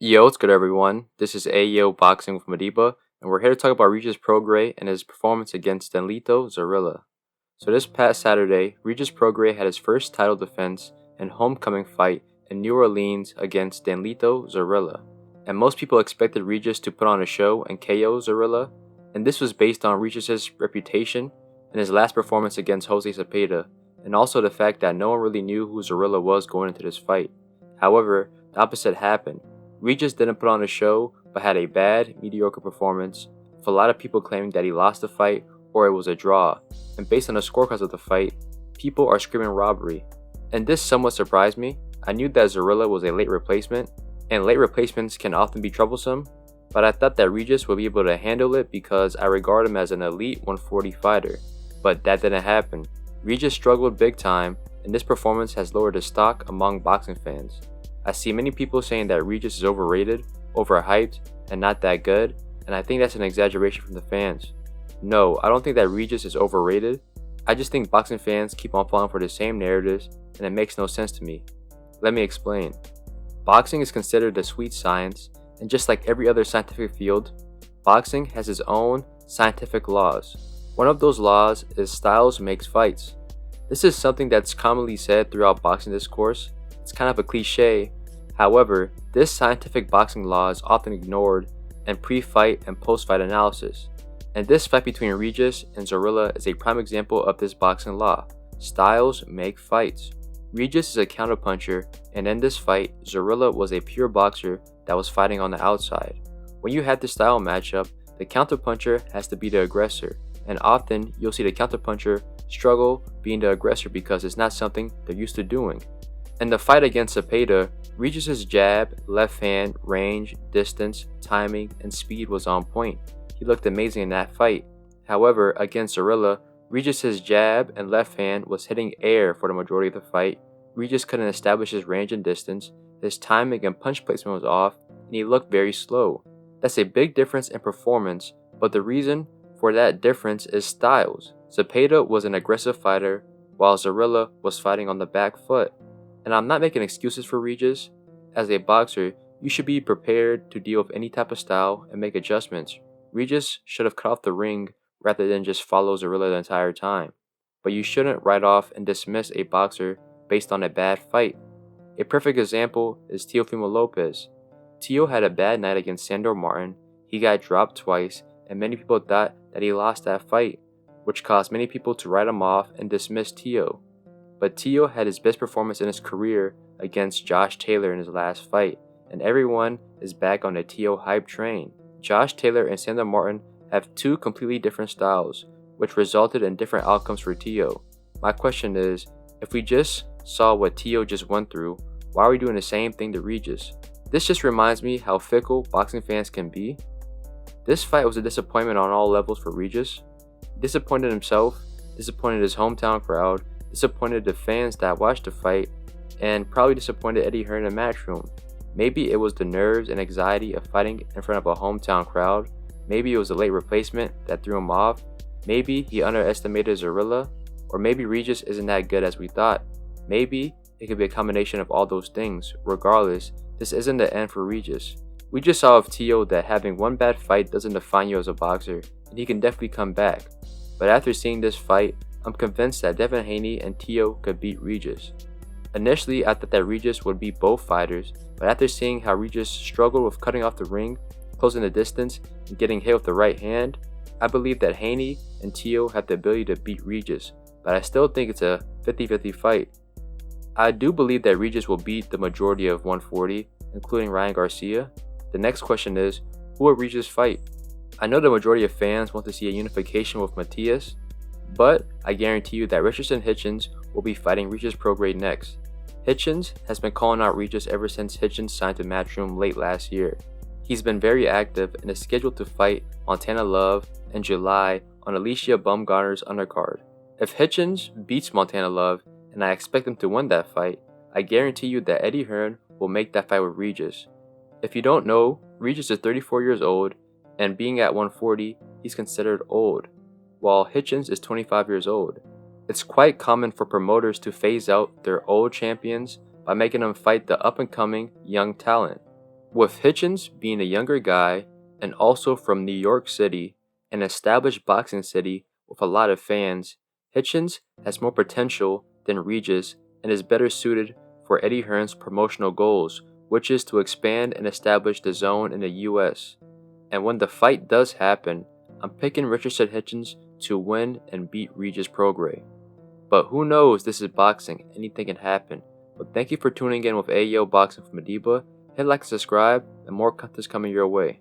Yo, what's good everyone? This is Ayo Boxing with Madiba, and we're here to talk about Regis Prograis and his performance against Danlito Zarilla. So this past Saturday, Regis Prograis had his first title defense and homecoming fight in New Orleans against Danlito Zarilla. And most people expected Regis to put on a show and KO Zarilla, and this was based on Regis's reputation and his last performance against Jose Zepeda, and also the fact that no one really knew who Zarilla was going into this fight. However, the opposite happened. Regis didn't put on a show, but had a bad, mediocre performance, with a lot of people claiming that he lost the fight or it was a draw. And based on the scorecards of the fight, people are screaming robbery. And this somewhat surprised me. I knew that Zarilla was a late replacement, and late replacements can often be troublesome, but I thought that Regis would be able to handle it because I regard him as an elite 140 fighter. But that didn't happen. Regis struggled big time, and this performance has lowered his stock among boxing fans. I see many people saying that Regis is overrated, overhyped, and not that good, and I think that's an exaggeration from the fans. No, I don't think that Regis is overrated. I just think boxing fans keep on falling for the same narratives, and it makes no sense to me. Let me explain. Boxing is considered a sweet science, and just like every other scientific field, boxing has its own scientific laws. One of those laws is styles makes fights. This is something that's commonly said throughout boxing discourse. It's kind of a cliche. However, this scientific boxing law is often ignored in pre-fight and post-fight analysis. And this fight between Regis and Zarilla is a prime example of this boxing law. Styles make fights. Regis is a counterpuncher, and in this fight, Zarilla was a pure boxer that was fighting on the outside. When you have this style matchup, the counterpuncher has to be the aggressor, and often you'll see the counterpuncher struggle being the aggressor because it's not something they're used to doing. In the fight against Zepeda, Regis's jab, left hand, range, distance, timing, and speed was on point. He looked amazing in that fight. However, against Zarilla, Regis's jab and left hand was hitting air for the majority of the fight. Regis couldn't establish his range and distance, his timing and punch placement was off, and he looked very slow. That's a big difference in performance, but the reason for that difference is styles. Zepeda was an aggressive fighter, while Zarilla was fighting on the back foot. And I'm not making excuses for Regis. As a boxer, you should be prepared to deal with any type of style and make adjustments. Regis should have cut off the ring rather than just follow Zarilla the entire time. But you shouldn't write off and dismiss a boxer based on a bad fight. A perfect example is Teofimo Lopez. Teo had a bad night against Sandor Martin, he got dropped twice, and many people thought that he lost that fight, which caused many people to write him off and dismiss Teo. But Teo had his best performance in his career against Josh Taylor in his last fight, and everyone is back on the Teo hype train. Josh Taylor and Sandor Martin have two completely different styles, which resulted in different outcomes for Teo. My question is, if we just saw what Teo just went through, why are we doing the same thing to Regis? This just reminds me how fickle boxing fans can be. This fight was a disappointment on all levels for Regis. He disappointed himself, disappointed his hometown crowd, disappointed the fans that watched the fight, and probably disappointed Eddie Hearn in the matchroom. Maybe it was the nerves and anxiety of fighting in front of a hometown crowd. Maybe it was a late replacement that threw him off. Maybe he underestimated Zarilla. Or maybe Regis isn't that good as we thought. Maybe it could be a combination of all those things. Regardless, this isn't the end for Regis. We just saw with Teo that having one bad fight doesn't define you as a boxer, and he can definitely come back. But after seeing this fight, I'm convinced that Devin Haney and Teo could beat Regis. Initially, I thought that Regis would beat both fighters, but after seeing how Regis struggled with cutting off the ring, closing the distance, and getting hit with the right hand, I believe that Haney and Teo have the ability to beat Regis, but I still think it's a 50-50 fight. I do believe that Regis will beat the majority of 140, including Ryan Garcia. The next question is, who will Regis fight? I know the majority of fans want to see a unification with Matias, but I guarantee you that Richardson Hitchens will be fighting Regis Prograis next. Hitchens has been calling out Regis ever since Hitchens signed to Matchroom late last year. He's been very active and is scheduled to fight Montana Love in July on Alicia Baumgartner's undercard. If Hitchens beats Montana Love, and I expect him to win that fight, I guarantee you that Eddie Hearn will make that fight with Regis. If you don't know, Regis is 34 years old, and being at 140, he's considered old, while Hitchens is 25 years old. It's quite common for promoters to phase out their old champions by making them fight the up-and-coming young talent. With Hitchens being a younger guy and also from New York City, an established boxing city with a lot of fans, Hitchens has more potential than Regis and is better suited for Eddie Hearn's promotional goals, which is to expand and establish the zone in the US. And when the fight does happen, I'm picking Richardson Hitchens to win and beat Regis Prograis. But who knows, this is boxing, anything can happen. But thank you for tuning in with Ayo Boxing from Madiba. Hit like and subscribe, and more content is coming your way.